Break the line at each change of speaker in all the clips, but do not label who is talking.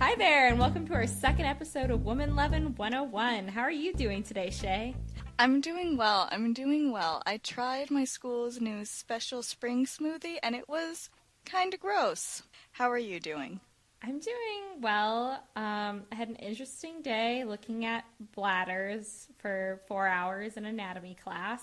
Hi there, and welcome to our second episode of Woman Lovin' 101. How are you doing today, Shay?
I'm doing well. I tried my school's new special spring smoothie, and it was kind of gross. How are you doing?
I'm doing well. I had an interesting day looking at bladders for 4 hours in anatomy class.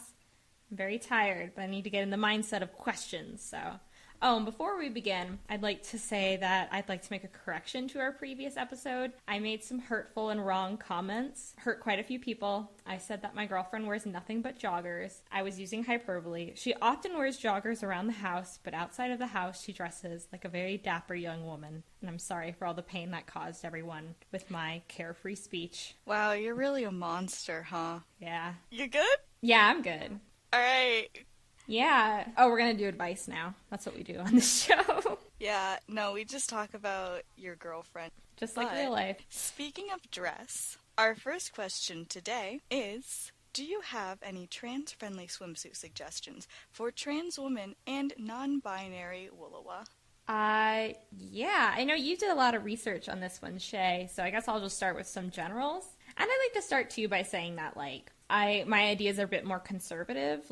I'm very tired, but I need to get in the mindset of questions, so... Oh, and before we begin, I'd like to say that I'd like to make a correction to our previous episode. I made some hurtful and wrong comments, hurt quite a few people. I said that my girlfriend wears nothing but joggers. I was using hyperbole. She often wears joggers around the house, but outside of the house, she dresses like a very dapper young woman. And I'm sorry for all the pain that caused everyone with my carefree speech.
Wow, you're really a monster, huh?
Yeah.
You good?
Yeah, I'm good.
All right.
Yeah. Oh, we're going to do advice now. That's what we do on this show.
Yeah, no, we just talk about your girlfriend.
Just like real life.
Speaking of dress, our first question today is, do you have any trans-friendly swimsuit suggestions for trans women and non-binary Woollawa?
Yeah, I know you did a lot of research on this one, Shay, so I guess I'll just start with some generals. And I'd like to start, too, by saying that, my ideas are a bit more conservative,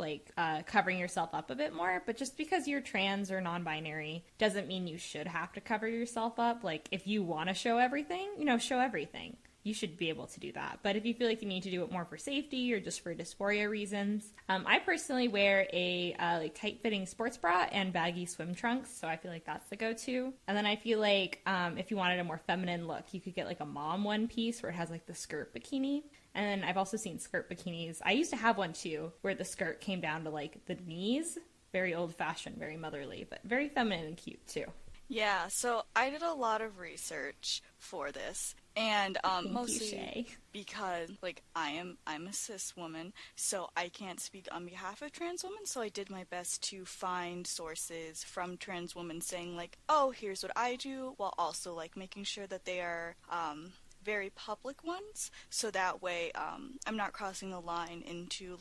covering yourself up a bit more, but just because you're trans or non-binary doesn't mean you should have to cover yourself up. If you want to show everything, show everything. You should be able to do that. But if you feel like you need to do it more for safety or just for dysphoria reasons, I personally wear a tight-fitting sports bra and baggy swim trunks, so I feel like that's the go-to. And then I feel like if you wanted a more feminine look, you could get a mom one-piece where it has the skirt bikini. And then I've also seen skirt bikinis. I used to have one too, where the skirt came down to the knees. Very old-fashioned, very motherly, but very feminine and cute too.
Yeah, so I did a lot of research for this, and mostly because I'm a cis woman, so I can't speak on behalf of trans women. So I did my best to find sources from trans women saying oh, here's what I do, while also making sure that they are very public ones, so that way I'm not crossing the line into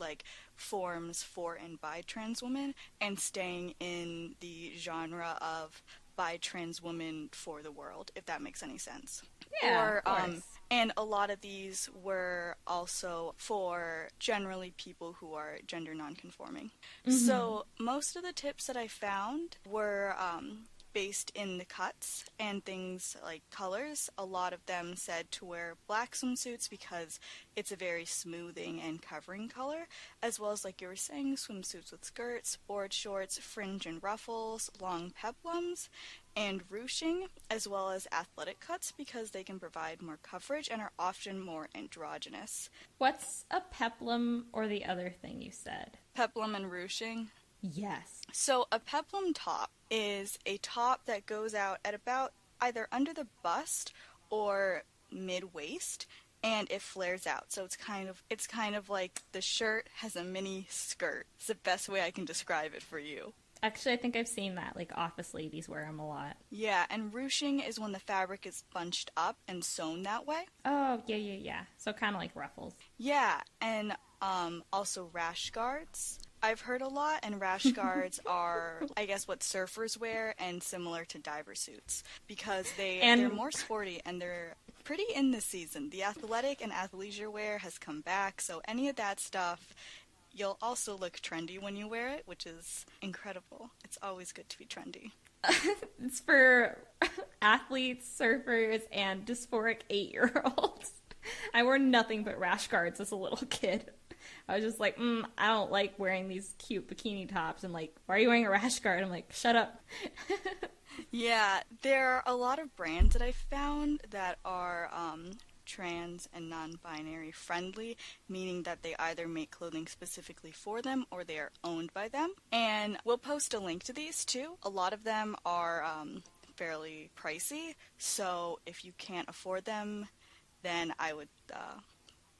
forums for and by trans women and staying in the genre of by trans women for the world, if that makes any sense.
Yeah, of course.
And a lot of these were also for generally people who are gender nonconforming. Mm-hmm. So most of the tips that I found were based in the cuts and things like colors. A lot of them said to wear black swimsuits because it's a very smoothing and covering color, as well as you were saying, swimsuits with skirts, board shorts, fringe and ruffles, long peplums, and ruching, as well as athletic cuts because they can provide more coverage and are often more androgynous.
What's a peplum or the other thing you said?
Peplum and ruching?
Yes.
So a peplum top is a top that goes out at about either under the bust or mid-waist, and it flares out. So it's kind of like the shirt has a mini skirt. It's the best way I can describe it for you.
Actually, I think I've seen that. Office ladies wear them a lot.
Yeah, and ruching is when the fabric is bunched up and sewn that way.
Oh, yeah. So kind of like ruffles.
Yeah, and also rash guards. I've heard a lot, and rash guards are, I guess, what surfers wear and similar to diver suits because they're more sporty and they're pretty in this season. The athletic and athleisure wear has come back, so any of that stuff, you'll also look trendy when you wear it, which is incredible. It's always good to be trendy.
It's for athletes, surfers, and dysphoric 8-year-olds. I wore nothing but rash guards as a little kid. I was just I don't like wearing these cute bikini tops. And why are you wearing a rash guard? I'm shut up.
Yeah, there are a lot of brands that I found that are trans and non-binary friendly, meaning that they either make clothing specifically for them or they are owned by them. And we'll post a link to these too. A lot of them are fairly pricey, so if you can't afford them, then I would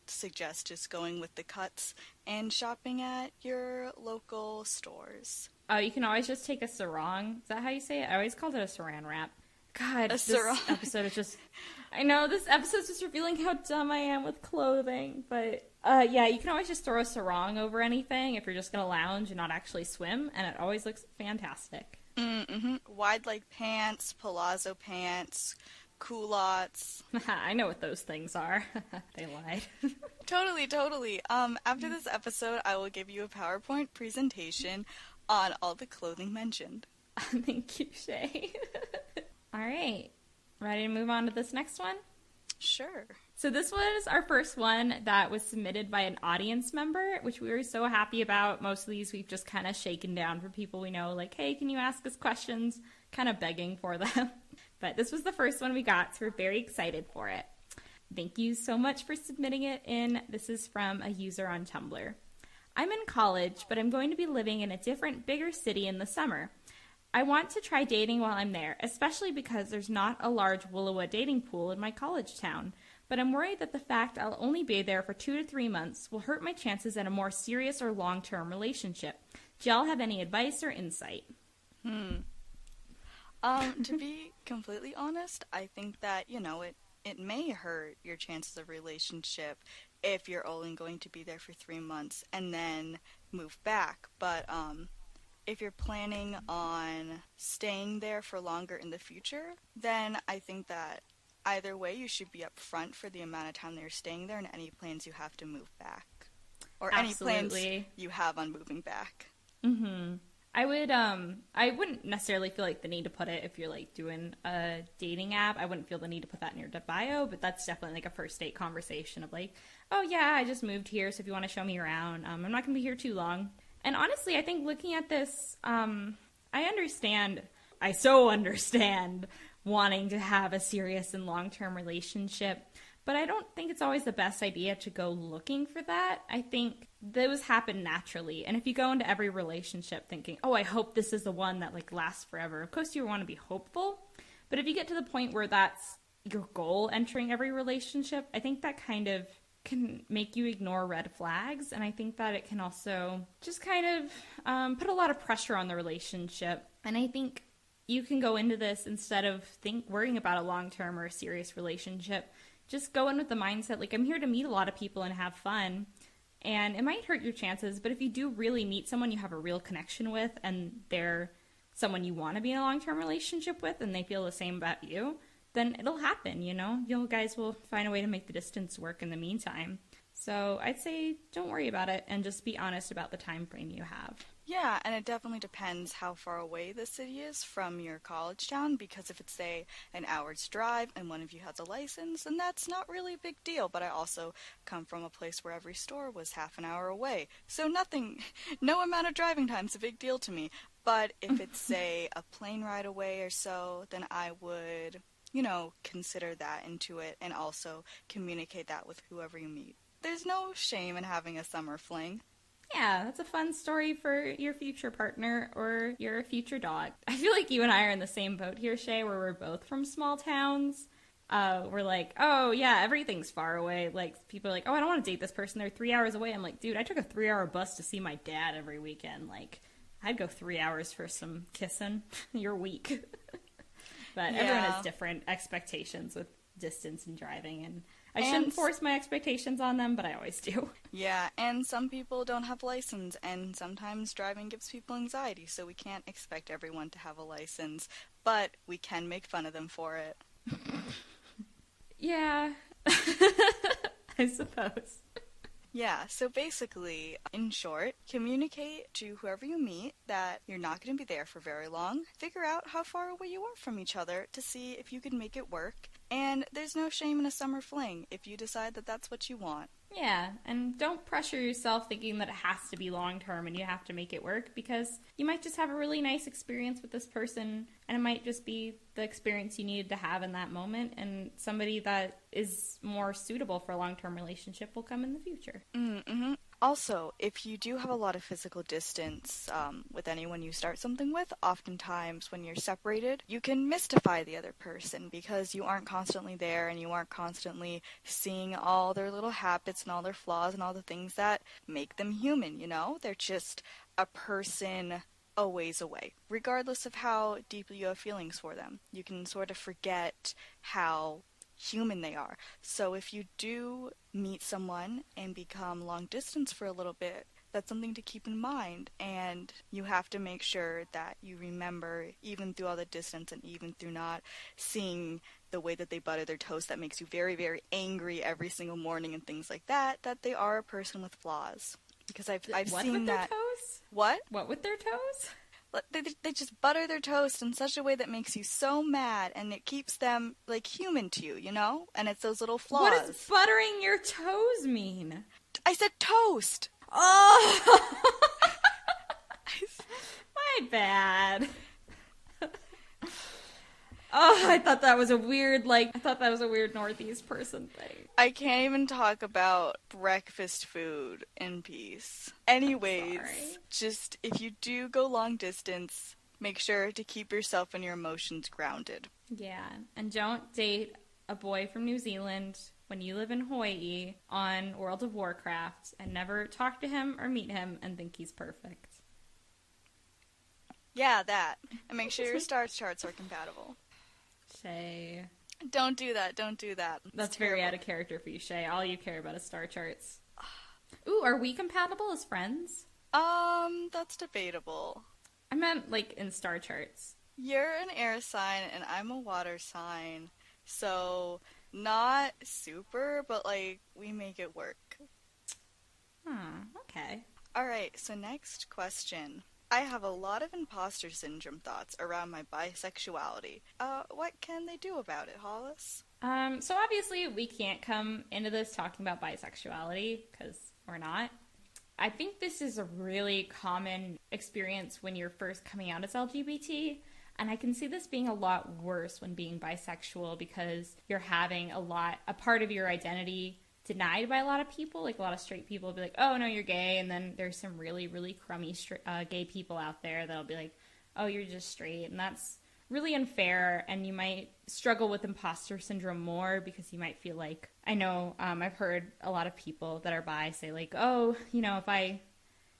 suggest just going with the cuts and shopping at your local stores.
Oh, you can always just take a sarong. Is that how you say it? I always called it a saran wrap. God, this episode is just... I know, this episode's just revealing how dumb I am with clothing, but... yeah, you can always just throw a sarong over anything if you're just gonna lounge and not actually swim, and it always looks fantastic.
Mm-hmm. Wide leg pants, palazzo pants, culottes.
I know what those things are. They lied.
Totally. After this episode, I will give you a PowerPoint presentation on all the clothing mentioned.
Thank you, Shay. All right. Ready to move on to this next one?
Sure.
So this was our first one that was submitted by an audience member, which we were so happy about. Most of these we've just kind of shaken down for people we know, like, hey, can you ask us questions? Kind of begging for them. But this was the first one we got, so we're very excited for it. Thank you so much for submitting it in. This is from a user on Tumblr. I'm in college, but I'm going to be living in a different, bigger city in the summer. I want to try dating while I'm there, especially because there's not a large Willowa dating pool in my college town. But I'm worried that the fact I'll only be there for 2 to 3 months will hurt my chances at a more serious or long-term relationship. Do y'all have any advice or insight?
To be completely honest, I think that, it may hurt your chances of relationship if you're only going to be there for 3 months and then move back. But if you're planning on staying there for longer in the future, then I think that either way you should be upfront for the amount of time that you're staying there and any plans you have to move back. Or
Absolutely.
Any plans you have on moving back.
Mm-hmm. I wouldn't necessarily feel like the need to put it if you're like doing a dating app. I wouldn't feel the need to put that in your bio, but that's definitely like a first date conversation of like, oh yeah, I just moved here, so if you want to show me around, I'm not going to be here too long. And honestly, I think looking at this, I so understand wanting to have a serious and long-term relationship, but I don't think it's always the best idea to go looking for that. I think those happen naturally, and if you go into every relationship thinking, oh, I hope this is the one that like lasts forever, of course you want to be hopeful, but if you get to the point where that's your goal entering every relationship, I think that kind of can make you ignore red flags, and I think that it can also just kind of put a lot of pressure on the relationship. And I think you can go into this instead of worrying about a long-term or a serious relationship. Just go in with the mindset, like, I'm here to meet a lot of people and have fun, and it might hurt your chances, but if you do really meet someone you have a real connection with and they're someone you want to be in a long-term relationship with and they feel the same about you, then it'll happen, You guys will find a way to make the distance work in the meantime. So I'd say don't worry about it and just be honest about the time frame you have.
Yeah, and it definitely depends how far away the city is from your college town, because if it's, say, an hour's drive and one of you has a license, then that's not really a big deal. But I also come from a place where every store was half an hour away, so no amount of driving time is a big deal to me. But if it's, say, a plane ride away or so, then I would, consider that into it and also communicate that with whoever you meet. There's no shame in having a summer fling.
Yeah, that's a fun story for your future partner or your future dog. I feel like you and I are in the same boat here, Shay, where we're both from small towns. We're like, oh, yeah, everything's far away. Like, people are like, oh, I don't want to date this person. They're 3 hours away. I'm like, dude, I took a 3-hour bus to see my dad every weekend. Like, I'd go 3 hours for some kissing. You're weak. But everyone has different expectations with distance and driving, and I shouldn't force my expectations on them, but I always do.
Yeah, and some people don't have a license, and sometimes driving gives people anxiety, so we can't expect everyone to have a license, but we can make fun of them for it.
Yeah, I suppose.
Yeah, so basically, in short, communicate to whoever you meet that you're not going to be there for very long. Figure out how far away you are from each other to see if you can make it work. And there's no shame in a summer fling if you decide that that's what you want.
Yeah, and don't pressure yourself thinking that it has to be long-term and you have to make it work, because you might just have a really nice experience with this person, and it might just be the experience you needed to have in that moment, and somebody that is more suitable for a long-term relationship will come in the future.
Mm-hmm. Also, if you do have a lot of physical distance with anyone you start something with, oftentimes when you're separated, you can mystify the other person because you aren't constantly there and you aren't constantly seeing all their little habits and all their flaws and all the things that make them human, They're just a person a ways away, regardless of how deeply you have feelings for them. You can sort of forget how human they are. So if you do meet someone and become long distance for a little bit, that's something to keep in mind. And you have to make sure that you remember, even through all the distance and even through not seeing the way that they butter their toast that makes you very, very angry every single morning and things like that, that they are a person with flaws. Because I've
what
seen
with
that.
Their toes?
What?
What with their toes?
They just butter their toast in such a way that makes you so mad, and it keeps them, like, human to you, you know? And it's those little flaws.
What does buttering your toes mean?
I said toast!
Oh! My bad. Oh, I thought that was a weird Northeast person thing.
I can't even talk about breakfast food in peace. Anyways, just if you do go long distance, make sure to keep yourself and your emotions grounded.
Yeah, and don't date a boy from New Zealand when you live in Hawaii on World of Warcraft, and never talk to him or meet him and think he's perfect.
Yeah, that. And make sure your star charts are compatible.
Shay.
Don't do that. Don't do that.
That's very out of character for you, Shay. All you care about is star charts. Ooh, are we compatible as friends?
That's debatable.
I meant, like, in star charts.
You're an air sign and I'm a water sign. So, not super, but, like, we make it work.
Okay.
Alright, so next question. I have a lot of imposter syndrome thoughts around my bisexuality. What can they do about it, Hollis?
So obviously we can't come into this talking about bisexuality, because we're not. I think this is a really common experience when you're first coming out as LGBT, and I can see this being a lot worse when being bisexual, because you're having a part of your identity denied by a lot of people. Like, a lot of straight people will be like, oh, no, you're gay, and then there's some really, really crummy gay people out there that'll be like, oh, you're just straight, and that's really unfair, and you might struggle with imposter syndrome more, because you might feel like, I know, I've heard a lot of people that are bi say, like, oh, you know, if I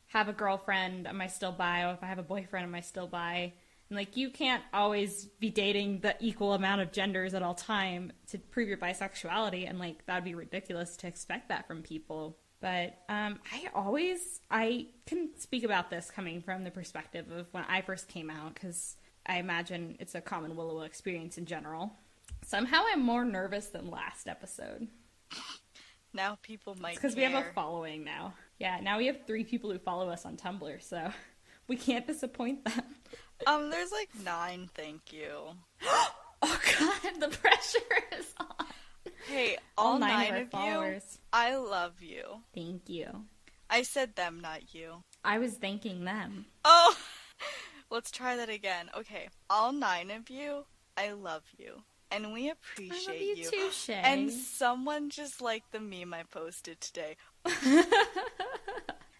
have a girlfriend, am I still bi? Or if I have a boyfriend, am I still bi? And, like, you can't always be dating the equal amount of genders at all time to prove your bisexuality, and, like, that'd be ridiculous to expect that from people. But I can speak about this coming from the perspective of when I first came out, because I imagine it's a common Willow experience in general. Somehow I'm more nervous than last episode.
Now people might
because we have a following now. Yeah, now we have 3 people who follow us on Tumblr, so we can't disappoint them.
There's like 9, thank you.
Oh god, the pressure is on.
Hey, all 9 of
followers.
You, I love you.
Thank you.
I said them, not you.
I was thanking them.
Oh, let's try that again. Okay, all 9 of you, I love you. And we appreciate
you. Too, Shay.
And someone just liked the meme I posted today.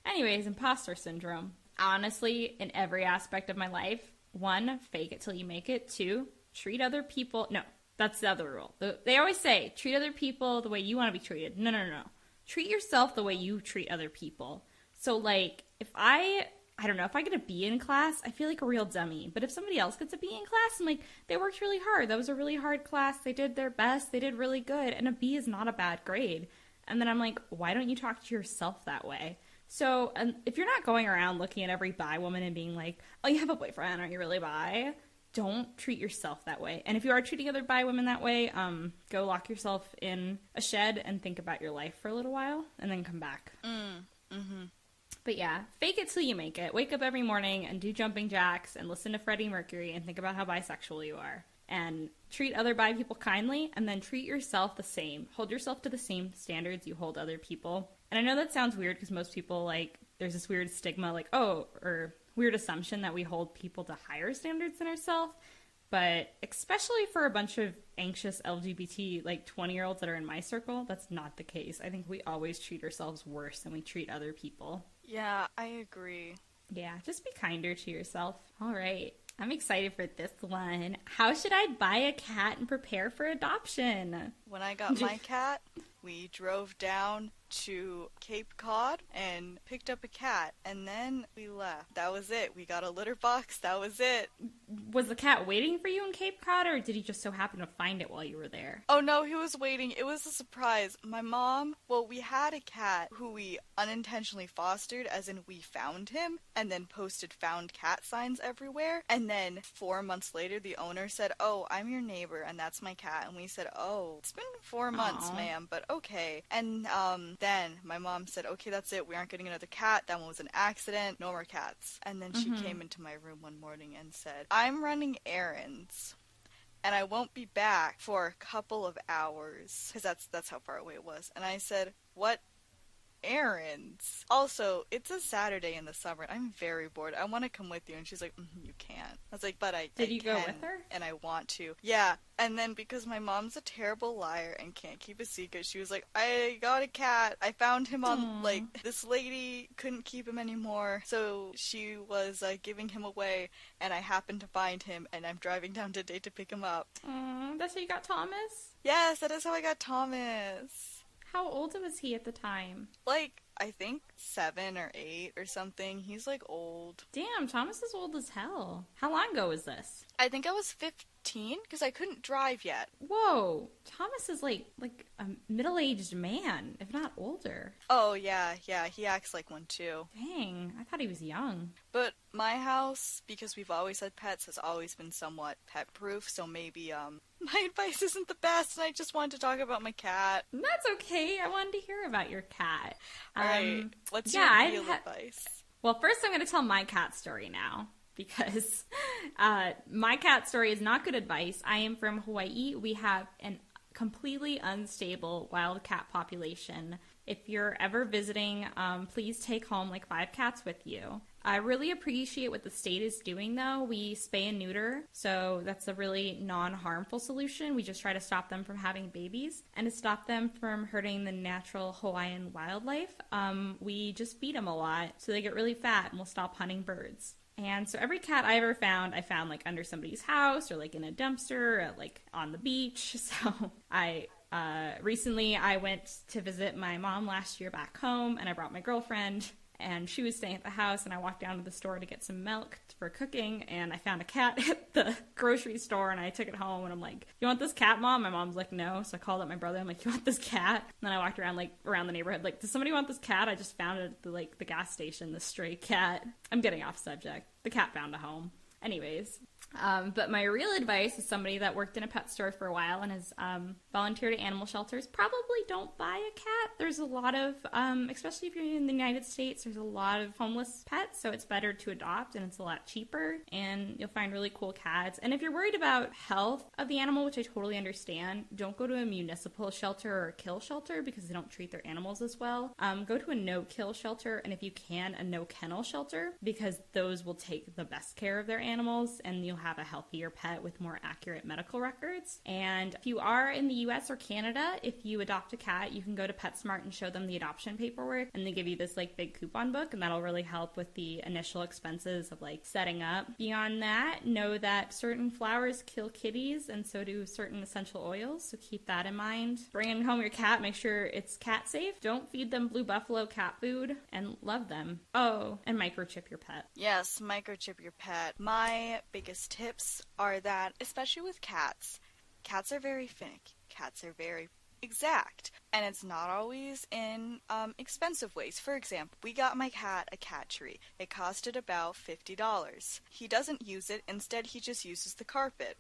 Anyways, imposter syndrome. Honestly, in every aspect of my life, 1, fake it till you make it. 2, treat other people. No, that's the other rule. They always say, treat other people the way you want to be treated. No. Treat yourself the way you treat other people. So, like, if I get a B in class, I feel like a real dummy. But if somebody else gets a B in class, I'm like, they worked really hard. That was a really hard class. They did their best. They did really good. And a B is not a bad grade. And then I'm like, why don't you talk to yourself that way? So if you're not going around looking at every bi woman and being like, oh, you have a boyfriend, aren't you really bi? Don't treat yourself that way. And if you are treating other bi women that way, go lock yourself in a shed and think about your life for a little while and then come back. But yeah, fake it till you make it. Wake up every morning and do jumping jacks and listen to Freddie Mercury and think about how bisexual you are. And treat other bi people kindly, and then treat yourself the same. Hold yourself to the same standards you hold other people. And I know that sounds weird because most people, like, there's this weird stigma, like, oh, or weird assumption that we hold people to higher standards than ourselves. But especially for a bunch of anxious LGBT, like, 20-year-olds that are in my circle, that's not the case. I think we always treat ourselves worse than we treat other people.
Yeah, I agree.
Yeah, just be kinder to yourself. All right. I'm excited for this one. How should I buy a cat and prepare for adoption?
When I got my cat, we drove down to Cape Cod and picked up a cat, and then we left. That was it. We got a litter box. That was it.
Was the cat waiting for you in Cape Cod, or did he just so happen to find it while you were there?
Oh no, he was waiting. It was a surprise. My mom, well, we had a cat who we unintentionally fostered, as in we found him, and then posted found cat signs everywhere. And then 4 months later, the owner said, "Oh, I'm your neighbor, and that's my cat." And we said, "Oh, it's been 4 months,
Aww.
ma'am, but okay." And then my mom said, "Okay, that's it. We aren't getting another cat. That one was an accident. No more cats." And then she came into my room one morning and said, "I'm running errands, and I won't be back for a couple of hours," because that's how far away it was. And I said, "What errands? Also, it's a Saturday in the summer. I'm very bored. I want to come with you." And she's like, "You can't." I was like, "But I
Did you
can,
go with her?
and I want to." Yeah. And then because my mom's a terrible liar and can't keep a secret, she was like, "I got a cat. I found him on, like, this lady couldn't keep him anymore, so she was giving him away, and I happened to find him, and I'm driving down today to pick him up."
That's how you got Thomas?
Yes, that is how I got Thomas.
How old was he at the time?
Like, I think 7 or 8 or something. He's, like, old.
Damn, Thomas is old as hell. How long ago was this?
I think I was 15, because I couldn't drive yet.
Whoa, Thomas is like a middle-aged man, if not older.
Oh, yeah, he acts like one, too.
Dang, I thought he was young.
But my house, because we've always had pets, has always been somewhat pet-proof, so maybe, my advice isn't the best, and I just wanted to talk about my cat.
That's okay, I wanted to hear about your cat.
Alright, what's your real advice?
Well, first I'm going to tell my cat story now, because my cat story is not good advice. I am from Hawaii. We have an completely unstable wild cat population. If you're ever visiting, please take home like 5 cats with you. I really appreciate what the state is doing, though. We spay and neuter, so that's a really non-harmful solution. We just try to stop them from having babies, and to stop them from hurting the natural Hawaiian wildlife, we just feed them a lot, so they get really fat, and we'll stop hunting birds. And so every cat I ever found, I found like under somebody's house, or like in a dumpster, or like on the beach. So recently I went to visit my mom last year back home, and I brought my girlfriend, and she was staying at the house, and I walked down to the store to get some milk for cooking, and I found a cat at the grocery store, and I took it home, and I'm like, "You want this cat, Mom?" My mom's like, "No." So I called up my brother. I'm like, "You want this cat?" And then I walked around the neighborhood like, "Does somebody want this cat?" I just found it at the gas station, this stray cat. I'm getting off subject. The cat found a home. Anyways, but my real advice is somebody that worked in a pet store for a while and has volunteered at animal shelters. Probably don't buy a cat. There's a lot of, especially if you're in the United States, there's a lot of homeless pets, so it's better to adopt, and it's a lot cheaper, and you'll find really cool cats. And if you're worried about health of the animal, which I totally understand, don't go to a municipal shelter or a kill shelter, because they don't treat their animals as well. Go to a no-kill shelter, and if you can, a no-kennel shelter, because those will take the best care of their animals, and you'll have a healthier pet with more accurate medical records. And if you are in the US or Canada, if you adopt a cat, you can go to PetSmart and show them the adoption paperwork, and they give you this like big coupon book, and that'll really help with the initial expenses of like setting up. Beyond that, know that certain flowers kill kitties, and so do certain essential oils, so keep that in mind. Bringing home your cat, make sure it's cat safe. Don't feed them Blue Buffalo cat food, and love them. Oh, and microchip your pet.
Yes, microchip your pet. My biggest tips are that, especially with cats are very finicky. Cats are very exact, and it's not always in expensive ways. For example, we got my cat a cat tree. It costed about $50. He doesn't use it. Instead, he just uses the carpet.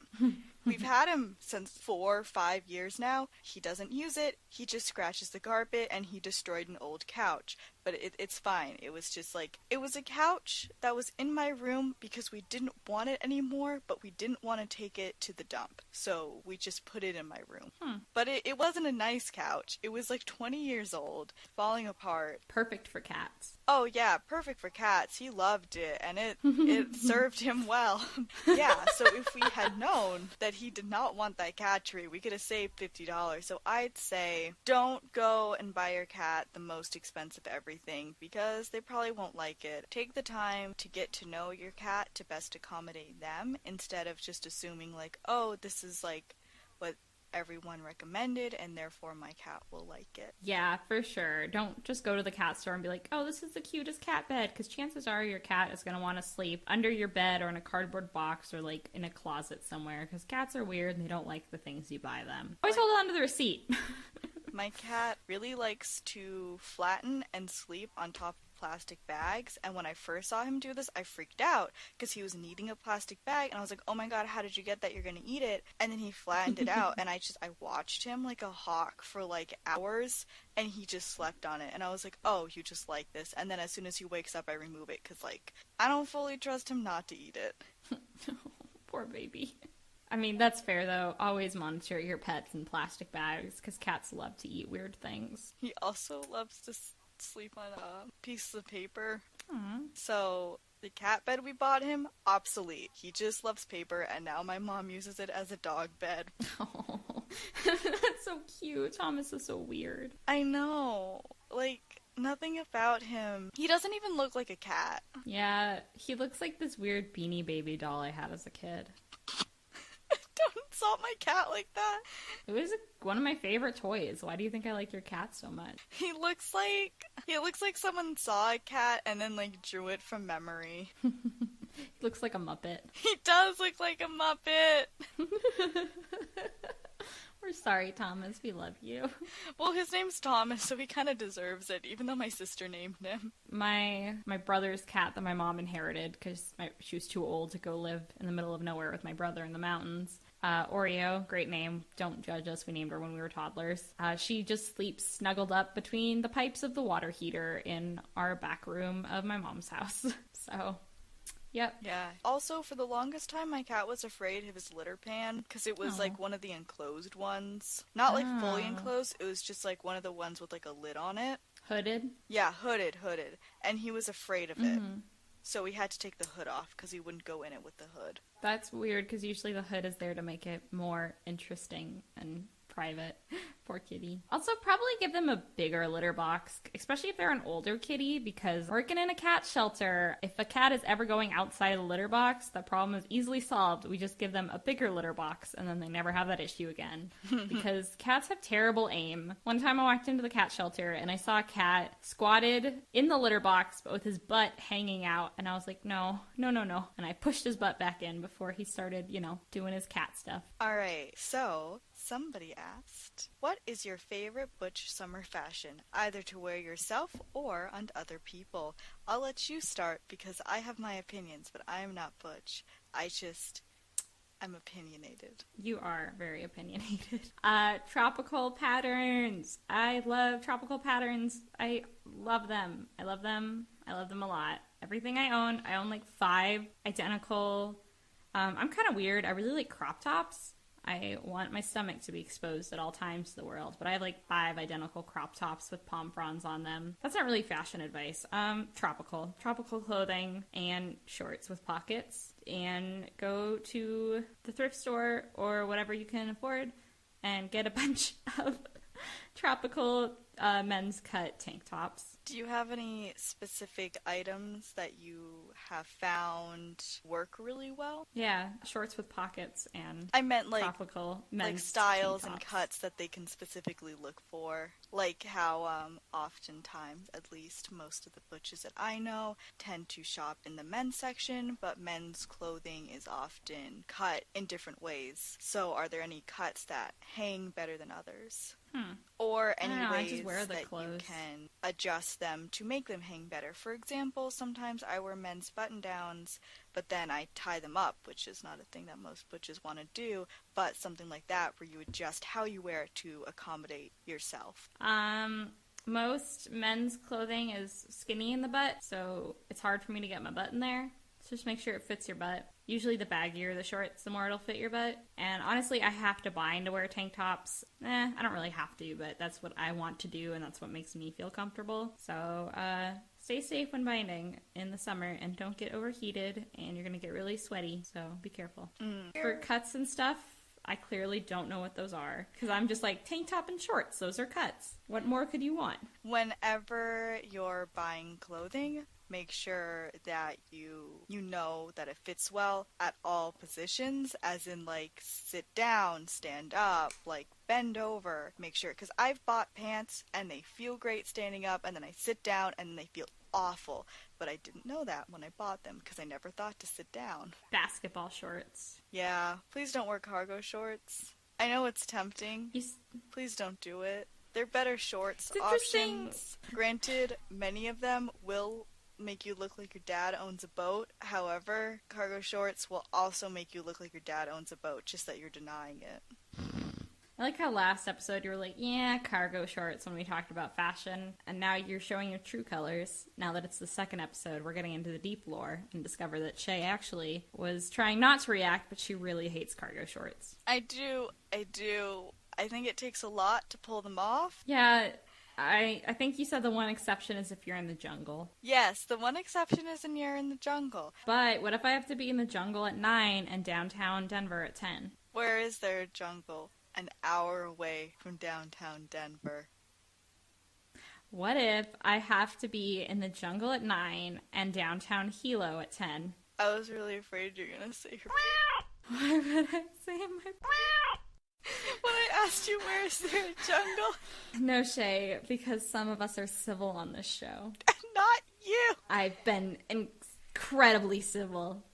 We've had him since 4 or 5 years now. He doesn't use it. He just scratches the carpet, and he destroyed an old couch. But it's fine. It was just like, it was a couch that was in my room because we didn't want it anymore, but we didn't want to take it to the dump. So we just put it in my room. But it wasn't a nice couch. It was like 20 years old, falling apart.
Perfect for cats.
Oh yeah, perfect for cats. He loved it, and it served him well. Yeah, so if we had known that he did not want that cat tree, we could have saved $50. So I'd say don't go and buy your cat the most expensive everything, because they probably won't like it. Take the time to get to know your cat to best accommodate them, instead of just assuming like, oh, this is like what everyone recommended, and therefore my cat will like it.
Yeah, for sure. Don't just go to the cat store and be like, oh, this is the cutest cat bed, because chances are your cat is going to want to sleep under your bed or in a cardboard box or like in a closet somewhere, because cats are weird and they don't like the things you buy them. Always hold on to the receipt.
My cat really likes to flatten and sleep on top of plastic bags, and when I first saw him do this, I freaked out because he was kneading a plastic bag, and I was like, oh my god, how did you get that? You're gonna eat it. And then he flattened it out, and I watched him like a hawk for like hours, and he just slept on it, and I was like, oh, you just like this. And then as soon as he wakes up, I remove it because like I don't fully trust him not to eat it.
Poor baby. I mean, that's fair, though. Always monitor your pets in plastic bags, because cats love to eat weird things.
He also loves to sleep on pieces of paper.
Aww.
So the cat bed we bought him, obsolete. He just loves paper, and now my mom uses it as a dog bed.
Oh, that's so cute. Thomas is so weird.
I know. Like, nothing about him. He doesn't even look like a cat.
Yeah, he looks like this weird Beanie Baby doll I had as a kid.
Don't insult my cat like that.
It was one of my favorite toys. Why do you think I like your cat so much?
He looks like someone saw a cat and then like drew it from memory.
He looks like a Muppet.
He does look like a Muppet.
We're sorry, Thomas. We love you.
Well, his name's Thomas, so he kind of deserves it, even though my sister named him.
My brother's cat that my mom inherited because she was too old to go live in the middle of nowhere with my brother in the mountains. Oreo, great name. Don't judge us. We named her when we were toddlers. She just sleeps snuggled up between the pipes of the water heater in our back room of my mom's house. So... Yep.
Yeah. Also, for the longest time, my cat was afraid of his litter pan because it was like one of the enclosed ones. Not like fully enclosed. It was just like one of the ones with like a lid on it.
Hooded?
Yeah, hooded. And he was afraid of it. So we had to take the hood off because he wouldn't go in it with the hood.
That's weird because usually the hood is there to make it more interesting and private. Poor kitty. Also, probably give them a bigger litter box, especially if they're an older kitty, because working in a cat shelter, if a cat is ever going outside the litter box, the problem is easily solved. We just give them a bigger litter box, and then they never have that issue again. Because cats have terrible aim. One time I walked into the cat shelter, and I saw a cat squatted in the litter box, but with his butt hanging out, and I was like, no. And I pushed his butt back in before he started, doing his cat stuff.
All right, so... Somebody asked, what is your favorite butch summer fashion, either to wear yourself or on other people? I'll let you start because I have my opinions, but I am not butch. I'm opinionated.
You are very opinionated. Tropical patterns. I love tropical patterns. I love them. I love them a lot. Everything I own like 5 identical. I'm kind of weird. I really like crop tops. I want my stomach to be exposed at all times to the world, but I have like 5 identical crop tops with palm fronds on them. That's not really fashion advice. Tropical clothing and shorts with pockets, and go to the thrift store or whatever you can afford and get a bunch of tropical men's cut tank tops.
Do you have any specific items that you have found work really well?
Yeah, shorts with pockets and
I meant like
tropical men's
like styles
tank
and
tops.
cuts that they can specifically look for. Like how oftentimes, at least most of the butches that I know, tend to shop in the men's section, but men's clothing is often cut in different ways. So are there any cuts that hang better than others? Or any ways that you can adjust them to make them hang better. For example, sometimes I wear men's button-downs, but then I tie them up, which is not a thing that most butches want to do, but something like that where you adjust how you wear it to accommodate yourself.
Most men's clothing is skinny in the butt, so it's hard for me to get my butt in there. So just make sure it fits your butt. Usually the baggier the shorts, the more it'll fit your butt. And honestly, I have to bind to wear tank tops. I don't really have to, but that's what I want to do, and that's what makes me feel comfortable. So, stay safe when binding in the summer, and don't get overheated, and you're going to get really sweaty, so be careful. For cuts and stuff, I clearly don't know what those are, because I'm just like, tank top and shorts, those are cuts. What more could you want?
Whenever you're buying clothing, make sure that you know that it fits well at all positions, as in like sit down, stand up, like bend over, make sure, because I've bought pants and they feel great standing up and then I sit down and they feel awful, but I didn't know that when I bought them because I never thought to sit down.
Basketball shorts.
Yeah, please don't wear cargo shorts. I know it's tempting. Please don't do it. They're better shorts options. Granted, many of them will make you look like your dad owns a boat. However, cargo shorts will also make you look like your dad owns a boat, just that you're denying it.
I like how last episode you were like, yeah, cargo shorts when we talked about fashion, and now you're showing your true colors. Now that it's the second episode, we're getting into the deep lore and discover that Shay actually was trying not to react, but she really hates cargo shorts.
I do. I think it takes a lot to pull them off.
Yeah, I think you said the one exception is if you're in the jungle.
Yes, the one exception is when you're in the jungle.
But what if I have to be in the jungle at 9 and downtown Denver at 10?
Where is there a jungle? An hour away from downtown Denver.
What if I have to be in the jungle at 9 and downtown Hilo at 10?
I was really afraid you're gonna say your...
Why would I say my...
When I asked you where is there a jungle?
No, Shay, because some of us are civil on this show.
Not you!
I've been incredibly civil.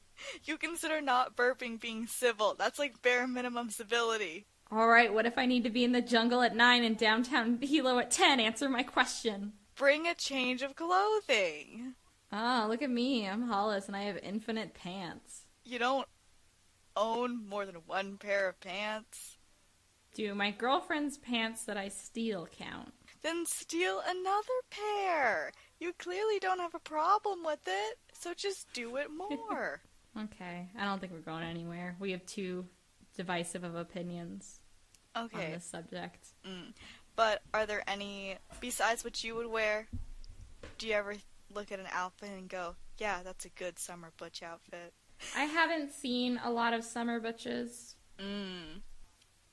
You consider not burping being civil. That's like bare minimum civility.
Alright, what if I need to be in the jungle at 9 and downtown Hilo at 10? Answer my question.
Bring a change of clothing.
Ah, look at me. I'm Hollis and I have infinite pants.
You don't own more than one pair of pants.
Do my girlfriend's pants that I steal count?
Then steal another pair. You clearly don't have a problem with it, so just do it more.
Okay, I don't think we're going anywhere. We have too divisive of opinions on this subject.
But are there any, besides what you would wear, do you ever look at an outfit and go, yeah, that's a good summer butch outfit?
I haven't seen a lot of summer butches.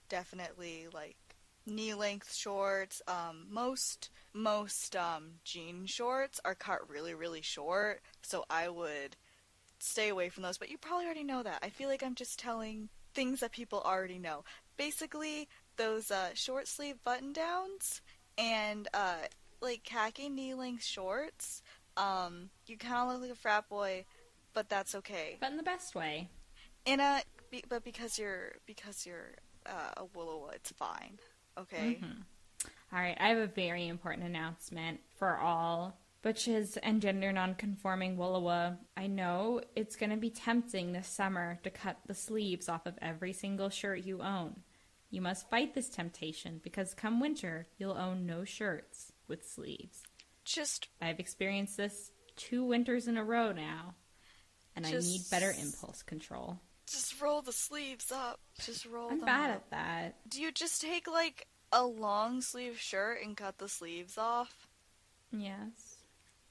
Definitely, like, knee-length shorts. Most jean shorts are cut really, really short, so I would stay away from those. But you probably already know that. I feel like I'm just telling things that people already know. Basically, those short sleeve button-downs and, like, khaki knee-length shorts, you kind of look like a frat boy, but that's okay.
But in the best way.
But because you're a Willowa, it's fine. Okay?
Alright, I have a very important announcement for all butches and gender non-conforming Willowa. I know it's going to be tempting this summer to cut the sleeves off of every single shirt you own. You must fight this temptation because come winter, you'll own no shirts with sleeves. I've experienced this 2 winters in a row now, and I need better impulse control.
Just roll the sleeves up. Just roll
I'm
them
bad
up.
at that.
Do you just take, like, a long sleeve shirt and cut the sleeves off?
Yes.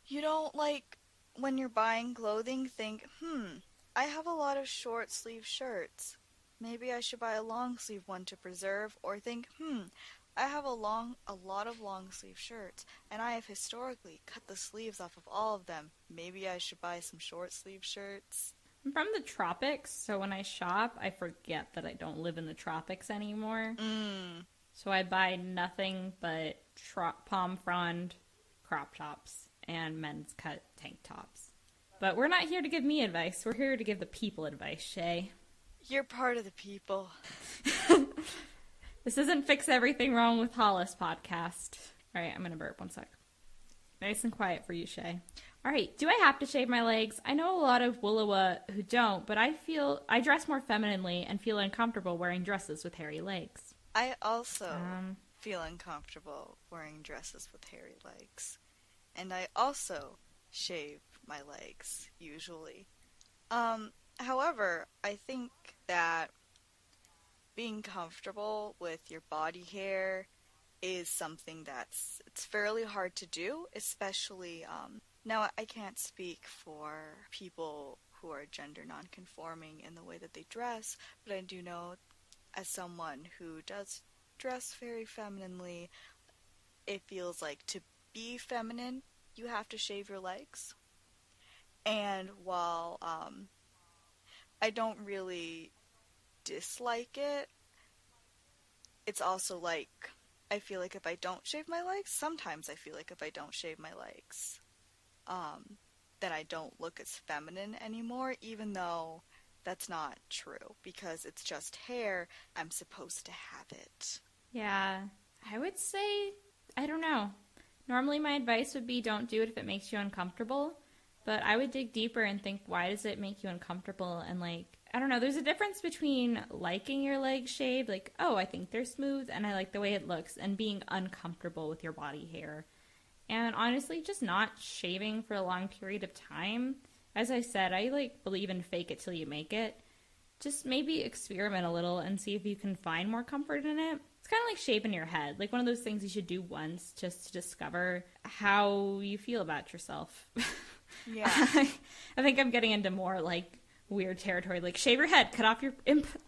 You don't, like, when you're buying clothing, think, I have a lot of short sleeve shirts. Maybe I should buy a long sleeve one to preserve. Or think, I have a lot of long sleeve shirts, and I have historically cut the sleeves off of all of them. Maybe I should buy some short sleeve shirts.
I'm from the tropics, so when I shop, I forget that I don't live in the tropics anymore. So I buy nothing but palm frond crop tops and men's cut tank tops. But we're not here to give me advice. We're here to give the people advice, Shay.
You're part of the people.
This isn't Fix Everything Wrong with Hollis podcast. All right, I'm going to burp 1 sec. Nice and quiet for you, Shay. All right, do I have to shave my legs? I know a lot of Willowa who don't, but I feel I dress more femininely and feel uncomfortable wearing dresses with hairy legs.
I also feel uncomfortable wearing dresses with hairy legs. And I also shave my legs, usually. However, I think that being comfortable with your body hair is something it's fairly hard to do, especially, now I can't speak for people who are gender non-conforming in the way that they dress, but I do know as someone who does dress very femininely, it feels like to be feminine, you have to shave your legs. And while I don't really dislike it, it's also like, I feel like if I don't shave my legs, sometimes I feel like if I don't shave my legs, then I don't look as feminine anymore, even though that's not true, because it's just hair, I'm supposed to have it.
Yeah, I would say, I don't know. Normally my advice would be don't do it if it makes you uncomfortable, but I would dig deeper and think, why does it make you uncomfortable? And like, I don't know, there's a difference between liking your legs shaved, like, oh, I think they're smooth and I like the way it looks, and being uncomfortable with your body hair. And honestly, just not shaving for a long period of time. As I said, I like believe in fake it till you make it. Just maybe experiment a little and see if you can find more comfort in it. It's kind of like shaving your head, like one of those things you should do once just to discover how you feel about yourself.
Yeah.
I think I'm getting into more like weird territory, like shave your head, cut off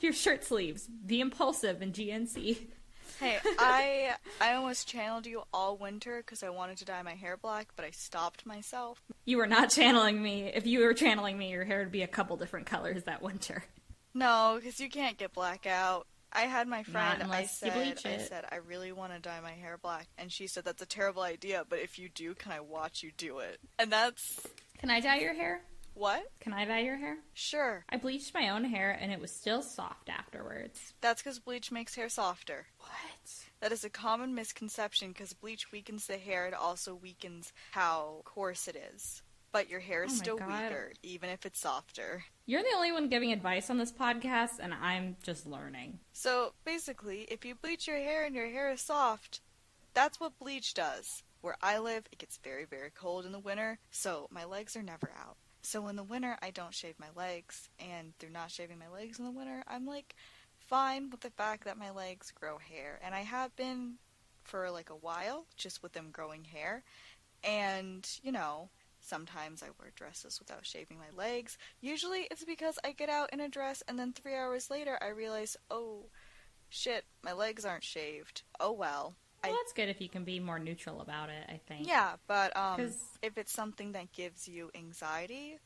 your shirt sleeves, be impulsive in GNC.
Hey, I almost channeled you all winter because I wanted to dye my hair black, but I stopped myself.
You were not channeling me. If you were channeling me, your hair would be a couple different colors that winter.
No, because you can't get black out. I had my friend, I
said,
I really want to dye my hair black, and she said, that's a terrible idea, but if you do, can I watch you do it? And that's...
Can I dye your hair?
What?
Can I dye your hair?
Sure.
I bleached my own hair, and it was still soft afterwards.
That's because bleach makes hair softer.
What?
That is a common misconception, because bleach weakens the hair, it also weakens how coarse it is. But your hair is still weaker, even if it's softer.
You're the only one giving advice on this podcast, and I'm just learning.
So, basically, if you bleach your hair and your hair is soft, that's what bleach does. Where I live, it gets very, very cold in the winter, so my legs are never out. So in the winter, I don't shave my legs, and through not shaving my legs in the winter, I'm, like, fine with the fact that my legs grow hair. And I have been for, like, a while, just with them growing hair. And, you know... Sometimes I wear dresses without shaving my legs. Usually it's because I get out in a dress and then 3 hours later I realize, oh, shit, my legs aren't shaved. Oh well.
Well, that's good if you can be more neutral about it, I think.
Yeah, but if it's something that gives you anxiety,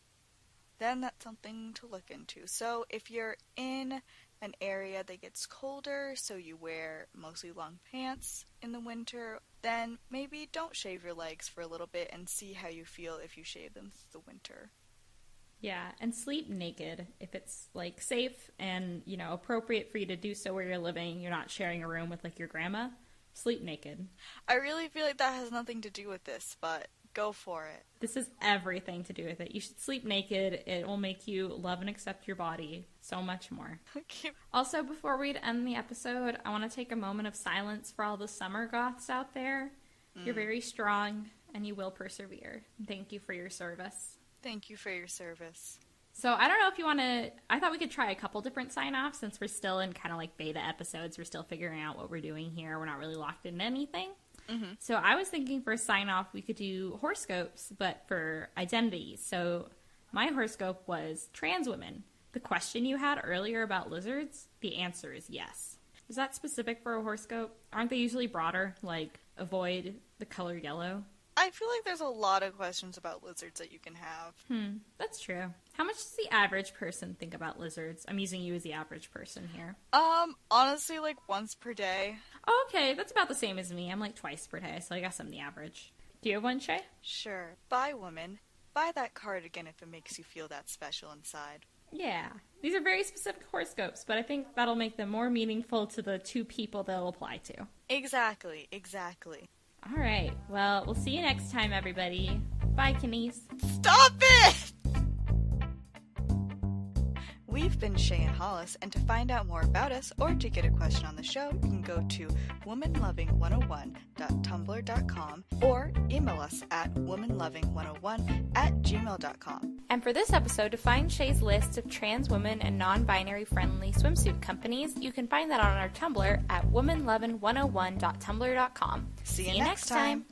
then that's something to look into. So if you're in an area that gets colder, so you wear mostly long pants in the winter, then maybe don't shave your legs for a little bit and see how you feel if you shave them through the winter.
Yeah, and sleep naked if it's, like, safe and, you know, appropriate for you to do so where you're living. You're not sharing a room with, like, your grandma. Sleep naked.
I really feel like that has nothing to do with this, but go for it.
This has everything to do with it. You should sleep naked. It will make you love and accept your body so much more.
Okay.
Also, before we end the episode, I want to take a moment of silence for all the summer goths out there. You're very strong, and you will persevere. Thank you for your service.
Thank you for your service.
So I don't know if you want to... I thought we could try a couple different sign-offs since we're still in kind of like beta episodes. We're still figuring out what we're doing here. We're not really locked into anything. Mm-hmm. So I was thinking for a sign-off, we could do horoscopes, but for identities. So my horoscope was trans women. The question you had earlier about lizards, the answer is yes. Is that specific for a horoscope? Aren't they usually broader, like avoid the color yellow?
I feel like there's a lot of questions about lizards that you can have.
That's true. How much does the average person think about lizards? I'm using you as the average person here.
Honestly, like once per day.
Oh, okay, that's about the same as me. I'm like twice per day, so I guess I'm the average. Do you have one, Shay?
Sure. Buy, woman. Buy that cardigan if it makes you feel that special inside.
Yeah. These are very specific horoscopes, but I think that'll make them more meaningful to the two people they'll apply to.
Exactly, exactly.
All right. Well, we'll see you next time, everybody. Bye, Kenise.
Stop it! We've been Shay and Hollis, and to find out more about us or to get a question on the show, you can go to womanloving101.tumblr.com or email us at womanloving101@gmail.com.
And for this episode, to find Shay's list of trans women and non-binary friendly swimsuit companies, you can find that on our Tumblr at womanloving101.tumblr.com.
See you next time.